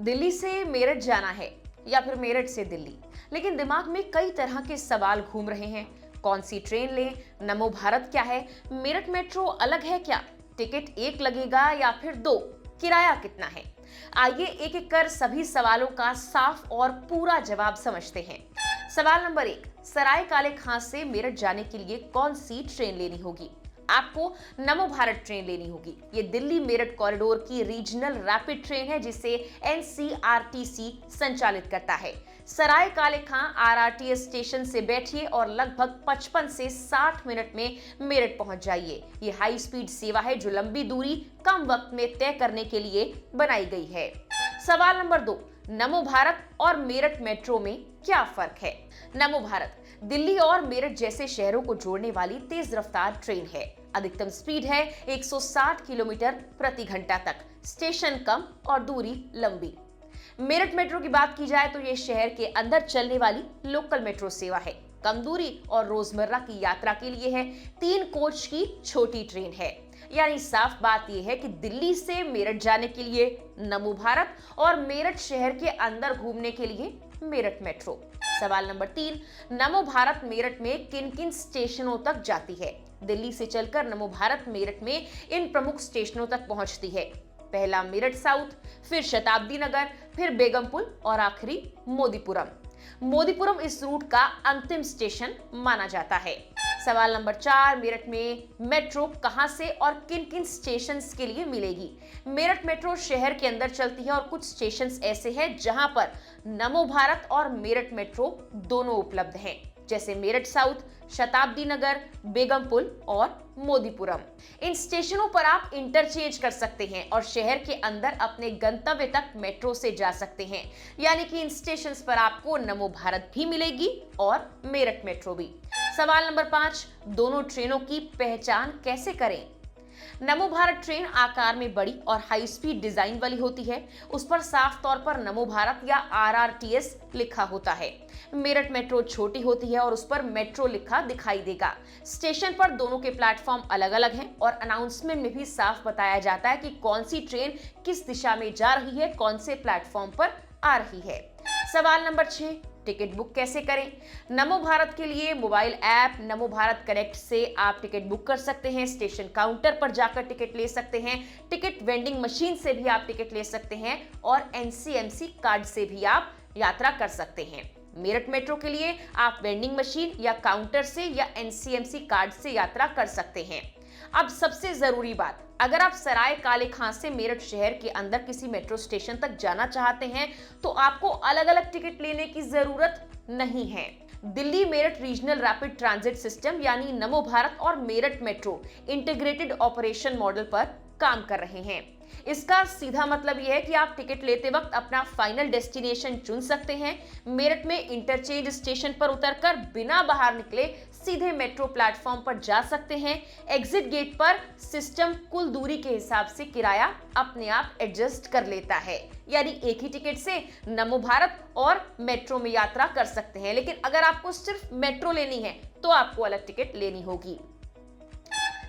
दिल्ली से मेरठ जाना है या फिर मेरठ से दिल्ली, लेकिन दिमाग में कई तरह के सवाल घूम रहे हैं। कौन सी ट्रेन लें? नमो भारत क्या है? मेरठ मेट्रो अलग है क्या? टिकट एक लगेगा या फिर दो? किराया कितना है? आइए एक एक कर सभी सवालों का साफ और पूरा जवाब समझते हैं। सवाल नंबर 1, सराय काले खां से मेरठ जाने के लिए कौन सी ट्रेन लेनी होगी? आपको नमो भारत ट्रेन लेनी होगी। ये दिल्ली मेरठ कॉरिडोर की रीजनल रैपिड ट्रेन है जिसे एनसीआरटीसी संचालित करता है। सराय काले खां आरआरटीएस स्टेशन से बैठिए और लगभग 55 से 60 मिनट में मेरठ पहुंच जाइए। ये हाई स्पीड सेवा है जो लंबी दूरी कम वक्त में तय करने के लिए बनाई गई है। सवाल नंबर 2, नमो भारत और मेरठ मेट्रो में क्या फर्क है? नमो भारत दिल्ली और मेरठ जैसे शहरों को जोड़ने वाली तेज रफ्तार ट्रेन है। अधिकतम स्पीड है 160 किलोमीटर प्रति घंटा तक। स्टेशन कम और दूरी लंबी। मेरठ मेट्रो की बात की जाए तो यह शहर के अंदर चलने वाली लोकल मेट्रो सेवा है। कम दूरी और रोजमर्रा की यात्रा के लिए है। 3 कोच की छोटी ट्रेन है। यानी साफ बात यह है कि दिल्ली से मेरठ जाने के लिए नमो भारत और मेरठ शहर के अंदर घूमने के लिए मेरठ मेट्रो। सवाल नंबर 3, नमो भारत मेरठ में किन किन स्टेशनों तक जाती है? दिल्ली से चलकर नमो भारत मेरठ में इन प्रमुख स्टेशनों तक पहुंचती है। पहला मेरठ साउथ, फिर शताब्दी नगर, फिर बेगमपुल और आखिरी मोदीपुरम। मोदीपुरम इस रूट का अंतिम स्टेशन माना जाता है। सवाल नंबर 4, मेरठ में मेट्रो कहां से और किन किन स्टेशंस के लिए मिलेगी? मेरठ मेट्रो शहर के अंदर चलती है और कुछ स्टेशंस ऐसे हैं जहां पर नमो भारत और मेरठ मेट्रो दोनों उपलब्ध हैं, जैसे मेरठ साउथ, शताब्दी नगर, बेगमपुल और मोदीपुरम। इन स्टेशनों पर आप इंटरचेंज कर सकते हैं और शहर के अंदर अपने गंतव्य तक मेट्रो से जा सकते हैं। यानी कि इन स्टेशंस पर आपको नमो भारत भी मिलेगी और मेरठ मेट्रो भी। सवाल नंबर 5, दोनों ट्रेनों की पहचान कैसे करें? नमो भारत ट्रेन आकार में बड़ी और हाई स्पीड डिजाइन वाली होती है। उस पर साफ तौर पर नमो भारत या आरआरटीएस लिखा होता है। मेरठ मेट्रो छोटी होती है और उस पर मेट्रो लिखा दिखाई देगा। स्टेशन पर दोनों के प्लेटफॉर्म अलग अलग हैं और अनाउंसमेंट में भी साफ बताया जाता है कि कौन सी ट्रेन किस दिशा में जा रही है, कौन से प्लेटफॉर्म पर आ रही है। सवाल नंबर 6, टिकट बुक कैसे करें? नमो भारत के लिए मोबाइल ऐप नमो भारत कनेक्ट से आप टिकट बुक कर सकते हैं। स्टेशन काउंटर पर जाकर टिकट ले सकते हैं। टिकट वेंडिंग मशीन से भी आप टिकट ले सकते हैं और एनसीएमसी कार्ड से भी आप यात्रा कर सकते हैं। मेरठ मेट्रो के लिए आप वेंडिंग मशीन या काउंटर से या एनसीएमसी कार्ड से यात्रा कर सकते हैं। अब सबसे जरूरी बात, अगर आप सराय काले खां से मेरठ शहर के अंदर किसी मेट्रो स्टेशन तक जाना चाहते हैं तो आपको अलग अलग टिकट लेने की जरूरत नहीं है। Delhi Meerut regional rapid transit system यानी नमो भारत और Meerut metro integrated operation model पर काम कर रहे हैं। इसका सीधा मतलब यह है कि आप टिकट लेते वक्त अपना फाइनल डेस्टिनेशन चुन सकते हैं। मेरठ में इंटरचेंज स्टेशन पर उतरकर बिना बाहर निकले सीधे मेट्रो प्लेटफॉर्म पर जा सकते हैं। एग्जिट गेट पर सिस्टम कुल दूरी के हिसाब से किराया अपने आप एडजस्ट कर लेता है। यानी एक ही टिकट से नमो भारत और मेट्रो में यात्रा कर सकते हैं। लेकिन अगर आपको सिर्फ मेट्रो लेनी है तो आपको अलग टिकट लेनी होगी।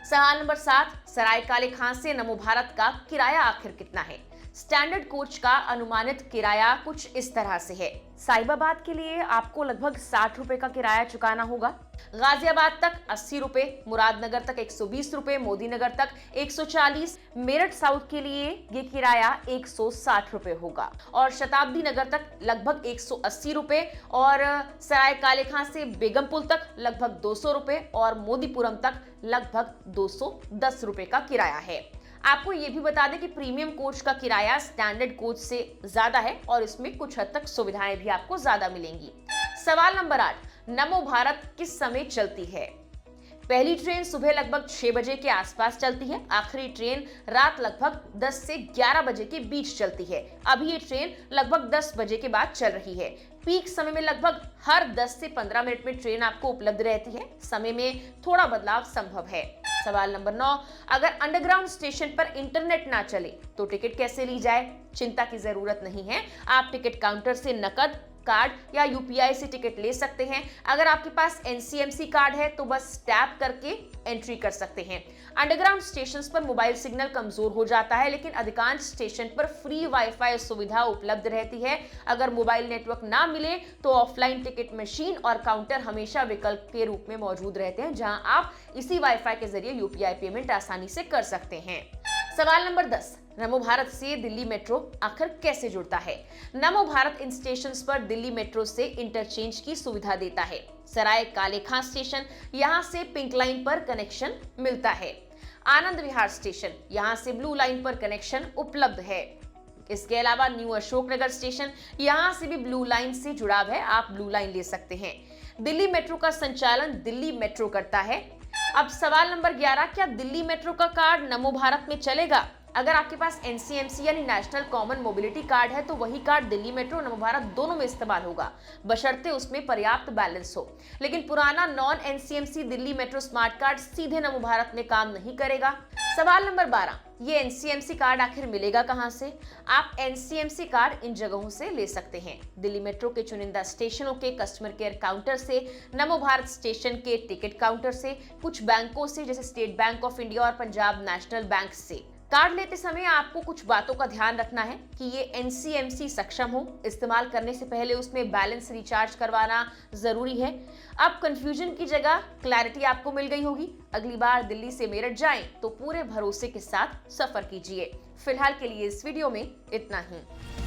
सवाल नंबर 7, सराय काले खां से नमो भारत का किराया आखिर कितना है? स्टैंडर्ड कोच का अनुमानित किराया कुछ इस तरह से है। साहिबाबाद के लिए आपको लगभग 60 रुपए का किराया चुकाना होगा। गाजियाबाद तक 80 रुपए, मुरादनगर तक 120 रुपए, मोदीनगर तक 140, मेरठ साउथ के लिए ये किराया 160 रुपए होगा और शताब्दी नगर तक लगभग 180 रुपए और सराय काले खां से बेगमपुल तक लगभग 200 रुपए और मोदीपुरम तक लगभग 210 रुपए का किराया है। आपको ये भी बता दें कि प्रीमियम कोच का किराया स्टैंडर्ड कोच से ज्यादा है और इसमें कुछ हद तक सुविधाएं भी आपको ज्यादा मिलेंगी। सवाल नंबर 8, नमो भारत किस समय चलती है? पहली ट्रेन सुबह लगभग 6 बजे के आसपास चलती है। आखिरी ट्रेन रात लगभग 10 से 11 बजे के बीच चलती है। अभी ये ट्रेन लगभग 10 बजे के बाद चल रही है। पीक समय में लगभग हर 10 से 15 मिनट में ट्रेन आपको उपलब्ध रहती है। समय में थोड़ा बदलाव संभव है। सवाल नंबर 9, अगर अंडरग्राउंड स्टेशन पर इंटरनेट ना चले तो टिकट कैसे ली जाए? चिंता की जरूरत नहीं है। आप टिकट काउंटर से नकद कार्ड या यूपीआई से टिकट ले सकते हैं। अगर आपके पास एनसीएमसी कार्ड है तो बस टैप करके एंट्री कर सकते हैं। अंडरग्राउंड स्टेशंस पर मोबाइल सिग्नल कमजोर हो जाता है, लेकिन अधिकांश स्टेशन पर फ्री वाईफाई सुविधा उपलब्ध रहती है। अगर मोबाइल नेटवर्क ना मिले तो ऑफलाइन टिकट मशीन और काउंटर हमेशा विकल्प के रूप में मौजूद रहते हैं, जहां आप इसी वाईफाई के जरिए यूपीआई पेमेंट आसानी से कर सकते हैं। सवाल नंबर 10, नमो भारत से दिल्ली मेट्रो आखिर कैसे जुड़ता है? नमो भारत इन स्टेशन पर दिल्ली मेट्रो से इंटरचेंज की सुविधा देता है। सराय काले खां स्टेशन, यहां से पिंक लाइन पर कनेक्शन मिलता है। आनंद विहार स्टेशन, यहां से ब्लू लाइन पर कनेक्शन उपलब्ध है। इसके अलावा न्यू अशोक नगर स्टेशन, यहां से भी ब्लू लाइन से जुड़ाव है, आप ब्लू लाइन ले सकते हैं। दिल्ली मेट्रो का संचालन दिल्ली मेट्रो करता है। अब सवाल नंबर 11, क्या दिल्ली मेट्रो का कार्ड नमो भारत में चलेगा? अगर आपके पास एनसीएमसी यानी नेशनल कॉमन मोबिलिटी कार्ड है तो वही कार्ड दिल्ली मेट्रो नमो भारत दोनों में इस्तेमाल होगा, बशर्ते उसमें पर्याप्त बैलेंस हो। लेकिन पुराना non NCMC Delhi metro smart card सीधे नमो भारत में काम नहीं करेगा। सवाल नंबर 12, ये एनसीएमसी कार्ड आखिर मिलेगा कहां से? आप एनसीएमसी कार्ड इन जगहों से ले सकते हैं: दिल्ली मेट्रो के चुनिंदा स्टेशनों के कस्टमर केयर काउंटर से, नमो भारत स्टेशन के टिकट काउंटर से, कुछ बैंकों से जैसे स्टेट बैंक ऑफ इंडिया और पंजाब नेशनल बैंक से। कार्ड लेते समय आपको कुछ बातों का ध्यान रखना है कि ये एनसीएमसी सक्षम हो। इस्तेमाल करने से पहले उसमें बैलेंस रिचार्ज करवाना जरूरी है। अब कंफ्यूजन की जगह क्लैरिटी आपको मिल गई होगी। अगली बार दिल्ली से मेरठ जाएं तो पूरे भरोसे के साथ सफर कीजिए। फिलहाल के लिए इस वीडियो में इतना ही।